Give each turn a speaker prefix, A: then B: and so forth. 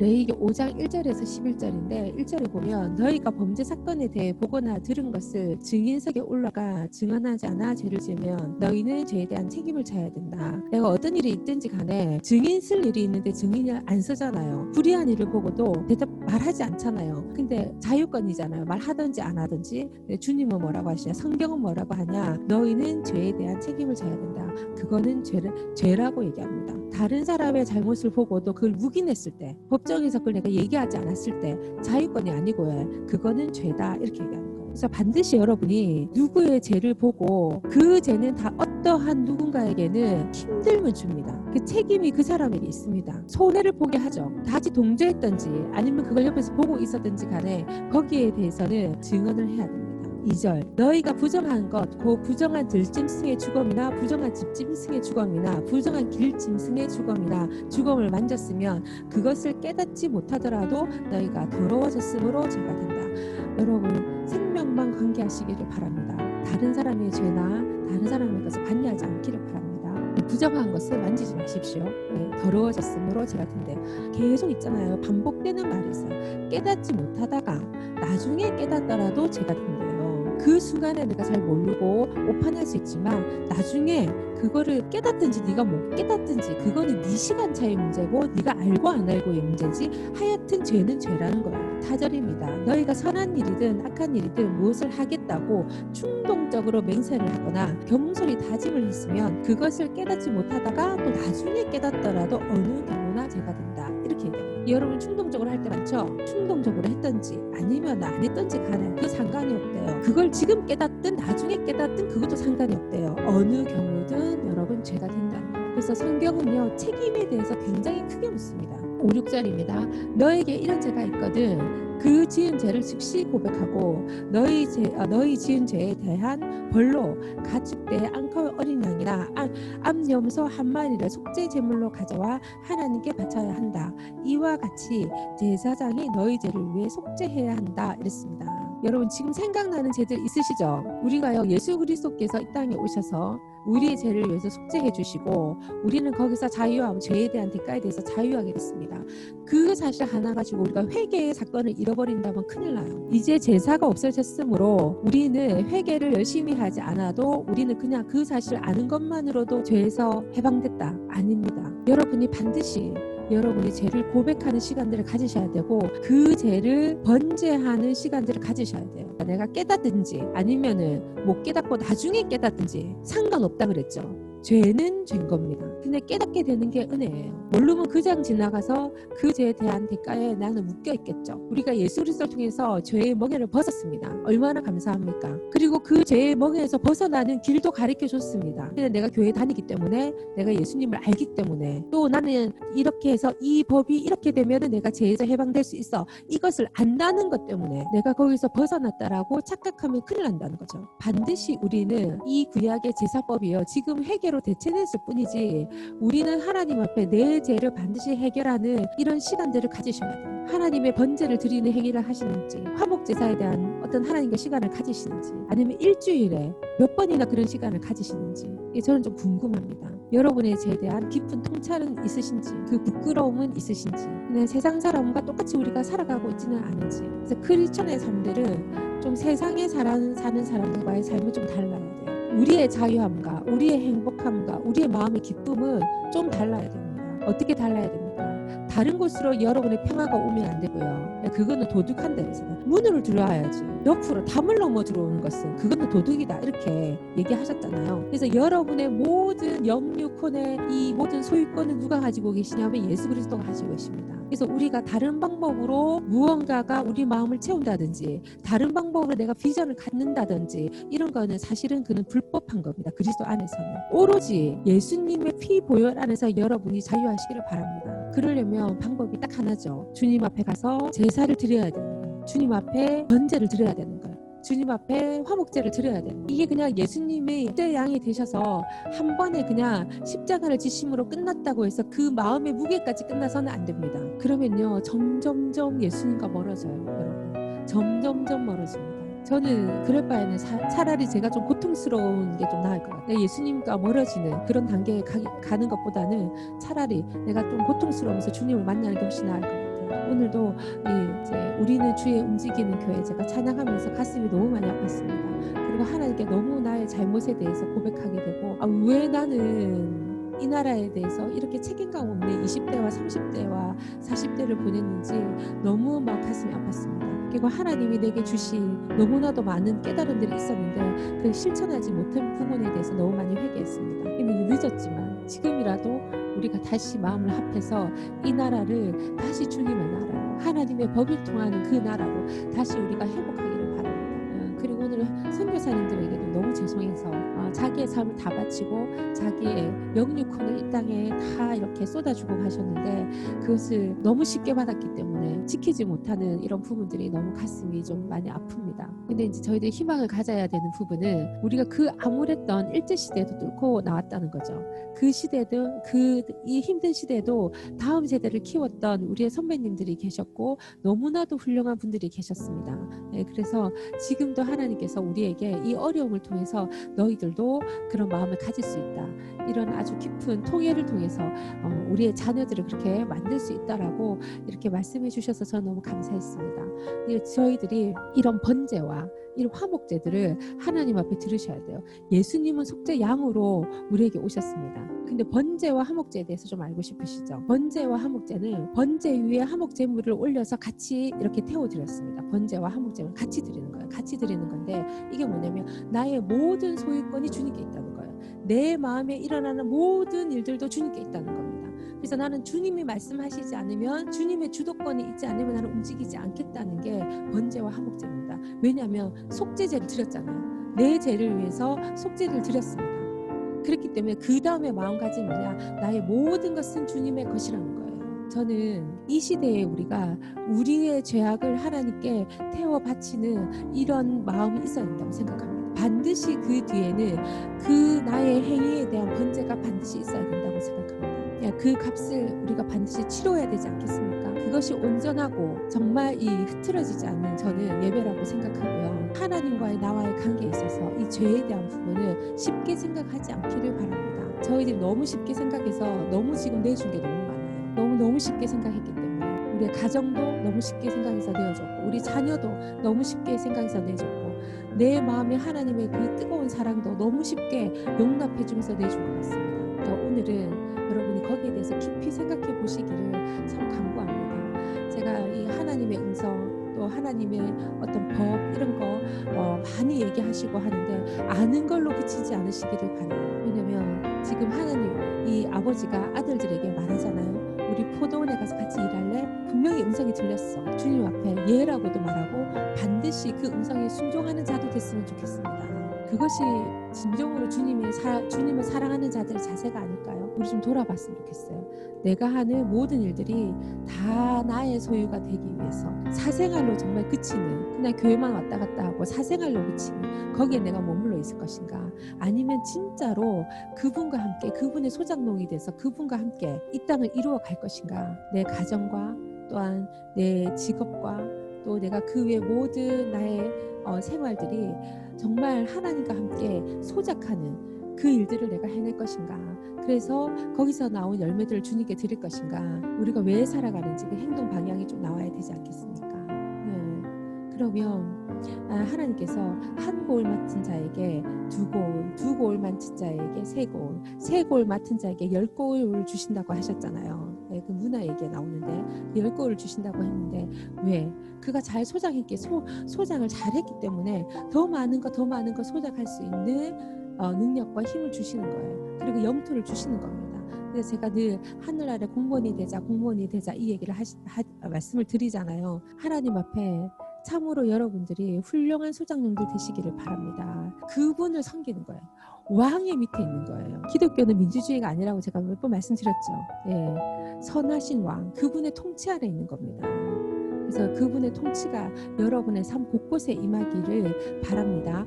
A: 레위기 5장 1절에서 11절인데 1절에 보면 너희가 범죄 사건에 대해 보거나 들은 것을 증인석에 올라가 증언하지 않아 죄를 지으면 너희는 죄에 대한 책임을 져야 된다. 내가 어떤 일이 있든지 간에 증인 쓸 일이 있는데 증인을 안 쓰잖아요. 불의한 일을 보고도 대답 말하지 않잖아요. 근데 자유권이잖아요. 말하든지 안 하든지. 주님은 뭐라고 하시냐? 성경은 뭐라고 하냐? 너희는 죄에 대한 책임을 져야 된다. 그거는 죄라고 얘기합니다. 다른 사람의 잘못을 보고도 그걸 묵인했을 때, 법정에서 그걸 내가 얘기하지 않았을 때 자유권이 아니고요. 그거는 죄다 이렇게 얘기하는 거예요. 그래서 반드시 여러분이 누구의 죄를 보고 그 죄는 다 어떠한 누군가에게는 힘듦을 줍니다. 그 책임이 그 사람에게 있습니다. 손해를 보게 하죠. 다시 동조했든지 아니면 그걸 옆에서 보고 있었든지 간에 거기에 대해서는 증언을 해야 됩니다. 2절 너희가 부정한 것 곧 부정한 들짐승의 주검이나 부정한 집짐승의 주검이나 부정한 길짐승의 주검이나 주검을 만졌으면 그것을 깨닫지 못하더라도 너희가 더러워졌으므로 죄가 된다. 여러분 생명만 관계하시기를 바랍니다. 다른 사람의 죄나 다른 사람의 것을 관여하지 않기를 바랍니다. 부정한 것을 만지지 마십시오. 더러워졌으므로 죄가 된대. 계속 있잖아요. 반복되는 말이 있어요. 깨닫지 못하다가 나중에 깨닫더라도 죄가 된대요. 그 순간에 내가 잘 모르고 오판할 수 있지만 나중에 그거를 깨닫든지 네가 못 깨닫든지 그거는 네 시간 차이 문제고 네가 알고 안 알고의 문제지 하여튼 죄는 죄라는 거예요. 타절입니다. 너희가 선한 일이든 악한 일이든 무엇을 하겠다고 충동적으로 맹세를 하거나 경솔히 다짐을 했으면 그것을 깨닫지 못하다가 또 나중에 깨닫더라도 어느 경우나 죄가 된다. 이렇게 얘기해요. 여러분 충동적으로 할 때 많죠? 충동적으로 했든지 아니면 안 했든지 간에 그 상관이 없대요. 그걸 지금 깨닫든 나중에 깨닫든 그것도 상관이 없대요. 어느 경우든 여러분 죄가 된다는 거예요. 그래서 성경은요 책임에 대해서 굉장히 크게 묻습니다. 5, 6절입니다. 너에게 이런 죄가 있거든 그 지은 죄를 즉시 고백하고 너희 지은 죄에 대한 벌로 가축대 암컷 어린 양이나 암염소 한 마리를 속죄 제물로 가져와 하나님께 바쳐야 한다. 이와 같이 제사장이 너희 죄를 위해 속죄해야 한다. 이랬습니다. 여러분 지금 생각나는 죄들 있으시죠? 우리가요 예수 그리스도께서 이 땅에 오셔서 우리의 죄를 위해서 속죄해 주시고 우리는 거기서 자유함, 죄에 대한 대가에 대해서 자유하게 됐습니다. 그 사실 하나 가지고 우리가 회개의 사건을 잃어버린다면 큰일 나요. 이제 제사가 없어졌으므로 우리는 회개를 열심히 하지 않아도 우리는 그냥 그 사실을 아는 것만으로도 죄에서 해방됐다. 아닙니다. 여러분이 반드시 여러분이 죄를 고백하는 시간들을 가지셔야 되고 그 죄를 번제하는 시간들을 가지셔야 돼요. 내가 깨닫든지 아니면은 못 깨닫고 나중에 깨닫든지 상관없다 그랬죠. 죄는 죄인 겁니다. 근데 깨닫게 되는 게 은혜예요. 모르면 그냥 지나가서 그 죄에 대한 대가에 나는 묶여 있겠죠. 우리가 예수 그리스도를 통해서 죄의 멍에를 벗었습니다. 얼마나 감사합니까? 그리고 그 죄의 멍에에서 벗어나는 길도 가르쳐 줬습니다. 근데 내가 교회 다니기 때문에 내가 예수님을 알기 때문에 또 나는 이렇게 해서 이 법이 이렇게 되면은 내가 죄에서 해방될 수 있어. 이것을 안다는 것 때문에 내가 거기서 벗어났다라고 착각하면 큰일 난다는 거죠. 반드시 우리는 이 구약의 제사법이요. 지금 회개로 대체됐을 뿐이지 우리는 하나님 앞에 내 죄를 반드시 해결하는 이런 시간들을 가지셔야 돼요. 하나님의 번제를 드리는 행위를 하시는지 화목제사에 대한 어떤 하나님과 시간을 가지시는지 아니면 일주일에 몇 번이나 그런 시간을 가지시는지 저는 좀 궁금합니다. 여러분의 죄에 대한 깊은 통찰은 있으신지 그 부끄러움은 있으신지 그냥 세상 사람과 똑같이 우리가 살아가고 있지는 않은지 그래서 크리스천의 삶들은 좀 세상에 사는 사람들과의 삶은 좀 달라야 돼요. 우리의 자유함과 우리의 행복함과 우리의 마음의 기쁨은 좀 달라야 됩니다. 어떻게 달라야 됩니까? 다른 곳으로 여러분의 평화가 오면 안 되고요. 그거는 도둑한다 그랬잖아요. 문을 들어와야지. 옆으로 담을 넘어 들어오는 것은 그거는 도둑이다 이렇게 얘기하셨잖아요. 그래서 여러분의 모든 염려권의 이 모든 소유권을 누가 가지고 계시냐면 예수 그리스도가 가지고 계십니다. 그래서 우리가 다른 방법으로 무언가가 우리 마음을 채운다든지 다른 방법으로 내가 비전을 갖는다든지 이런 거는 사실은 그는 불법한 겁니다. 그리스도 안에서는 오로지 예수님의 피 보혈 안에서 여러분이 자유하시기를 바랍니다. 그러려면 방법이 딱 하나죠. 주님 앞에 가서 제사를 드려야 되는 거예요. 주님 앞에 번제를 드려야 되는 거예요. 주님 앞에 화목제를 드려야 돼요. 이게 그냥 예수님의 입대 양이 되셔서 한 번에 그냥 십자가를 지심으로 끝났다고 해서 그 마음의 무게까지 끝나서는 안 됩니다. 그러면요 점점점 예수님과 멀어져요. 여러분 점점점 멀어집니다. 저는 그럴 바에는 차라리 제가 좀 고통스러운 게 좀 나을 것 같아요. 예수님과 멀어지는 그런 단계에 가는 것보다는 차라리 내가 좀 고통스러우면서 주님을 만나는 게 훨씬 나을 것 같아요. 있습니다. 오늘도 이제 우리는 주의 움직이는 교회 제가 찬양하면서 가슴이 너무 많이 아팠습니다. 그리고 하나님께 너무 나의 잘못에 대해서 고백하게 되고 왜 나는 이 나라에 대해서 이렇게 책임감 없는 20대와 30대와 40대를 보냈는지 너무 막 가슴이 아팠습니다. 그리고 하나님이 내게 주신 너무나도 많은 깨달음들이 있었는데 그 실천하지 못한 부분에 대해서 너무 많이 회개했습니다. 이미 늦었지만 지금이라도 우리가 다시 마음을 합해서 이 나라를 다시 주님의 나라로 하나님의 법을 통하는 그 나라로 다시 우리가 회복하기를 바랍니다. 그리고 오늘 선교사님들에게도 너무 죄송해서 자기의 삶을 다 바치고 자기의 영유콘을 이 땅에 다 이렇게 쏟아주고 가셨는데 그것을 너무 쉽게 받았기 때문에 지키지 못하는 이런 부분들이 너무 가슴이 좀 많이 아픕니다. 근데 이제 저희들이 희망을 가져야 되는 부분은 우리가 그 암울했던 일제시대도 뚫고 나왔다는 거죠. 그 시대도 이 힘든 시대도 다음 세대를 키웠던 우리의 선배님들이 계셨고 너무나도 훌륭한 분들이 계셨습니다. 그래서 지금도 하나님께서 우리에게 이 어려움을 통해서 너희들도 그런 마음을 가질 수 있다. 이런 아주 깊은 통해를 통해서 우리의 자녀들을 그렇게 만들 수 있다라고 이렇게 말씀해 주셔서 저는 너무 감사했습니다. 저희들이 이런 번제와 이런 화목제들을 하나님 앞에 들으셔야 돼요. 예수님은 속죄 양으로 우리에게 오셨습니다. 근데 번제와 화목제에 대해서 좀 알고 싶으시죠? 번제와 화목제는 번제 위에 화목 제물을 올려서 같이 이렇게 태워드렸습니다. 번제와 화목제를 같이 드리는 거예요. 같이 드리는 건데 이게 뭐냐면 나의 모든 소유권이 주님께 있다는 거예요. 내 마음에 일어나는 모든 일들도 주님께 있다는 겁니다. 그래서 나는 주님이 말씀하시지 않으면 주님의 주도권이 있지 않으면 나는 움직이지 않겠다는 게 번제와 화목제입니다. 왜냐하면 속죄제를 드렸잖아요. 내 죄를 위해서 속죄를 드렸습니다. 그렇기 때문에 그 다음에 마음가짐이 뭐냐, 나의 모든 것은 주님의 것이라는 거예요. 저는 이 시대에 우리가 우리의 죄악을 하나님께 태워 바치는 이런 마음이 있어야 된다고 생각합니다. 반드시 그 뒤에는 그 나의 행위에 대한 번제가 반드시 있어야 된다고 생각합니다. 그 값을 우리가 반드시 치러야 되지 않겠습니까? 그것이 온전하고 정말 이 흐트러지지 않는 저는 예배라고 생각하고요. 하나님과의 나와의 관계에 있어서 이 죄에 대한 부분을 쉽게 생각하지 않기를 바랍니다. 저희들이 너무 쉽게 생각해서 너무 지금 내준 게 너무 많아요. 너무 쉽게 생각했기 때문에 우리의 가정도 너무 쉽게 생각해서 내어줬고 우리 자녀도 너무 쉽게 생각해서 내줬고 내 마음에 하나님의 그 뜨거운 사랑도 너무 쉽게 용납해주면서 내준 것 같습니다. 그러니까 오늘은 여러분이 거기에 대해서 깊이 생각해 보시기를 참 간구합니다. 제가 이 하나님의 음성 또 하나님의 어떤 법 이런 거 많이 얘기하시고 하는데 아는 걸로 그치지 않으시기를 바라요. 왜냐면 지금 하나님 이 아버지가 아들들에게 말하잖아요. 우리 포도원에 가서 같이 일할래? 분명히 음성이 들렸어. 주님 앞에 예라고도 말하고 반드시 그 음성에 순종하는 자도 됐으면 좋겠습니다. 그것이 진정으로 주님을 사랑하는 자들의 자세가 아닐까요? 우리 좀 돌아봤으면 좋겠어요. 내가 하는 모든 일들이 다 나의 소유가 되기 위해서 사생활로 정말 그치는, 그냥 교회만 왔다 갔다 하고 사생활로 그치는 거기에 내가 머물러 있을 것인가, 아니면 진짜로 그분과 함께 그분의 소장농이 돼서 그분과 함께 이 땅을 이루어 갈 것인가. 내 가정과 또한 내 직업과 또 내가 그 외 모든 나의 생활들이 정말 하나님과 함께 소작하는 그 일들을 내가 해낼 것인가. 그래서 거기서 나온 열매들을 주님께 드릴 것인가. 우리가 왜 살아가는지 그 행동 방향이 좀 나와야 되지 않겠습니까? 그러면 하나님께서 한 고을 맡은 자에게 두 고을, 두 고을 맡은 자에게 세 고을, 세 고을 맡은 자에게 10고을을 주신다고 하셨잖아요. 그 문화 얘기에 나오는데 10고을을 주신다고 했는데 왜? 그가 잘 소장했기에 소장을 잘했기 때문에 더 많은 거 소장할 수 있는 능력과 힘을 주시는 거예요. 그리고 영토를 주시는 겁니다. 그래서 제가 늘 하늘나라의 공무원이 되자 이 얘기를 말씀을 드리잖아요. 하나님 앞에 참으로 여러분들이 훌륭한 소장농들 되시기를 바랍니다. 그분을 섬기는 거예요. 왕의 밑에 있는 거예요. 기독교는 민주주의가 아니라고 제가 몇 번 말씀드렸죠. 선하신 왕, 그분의 통치 아래 있는 겁니다. 그래서 그분의 통치가 여러분의 삶 곳곳에 임하기를 바랍니다.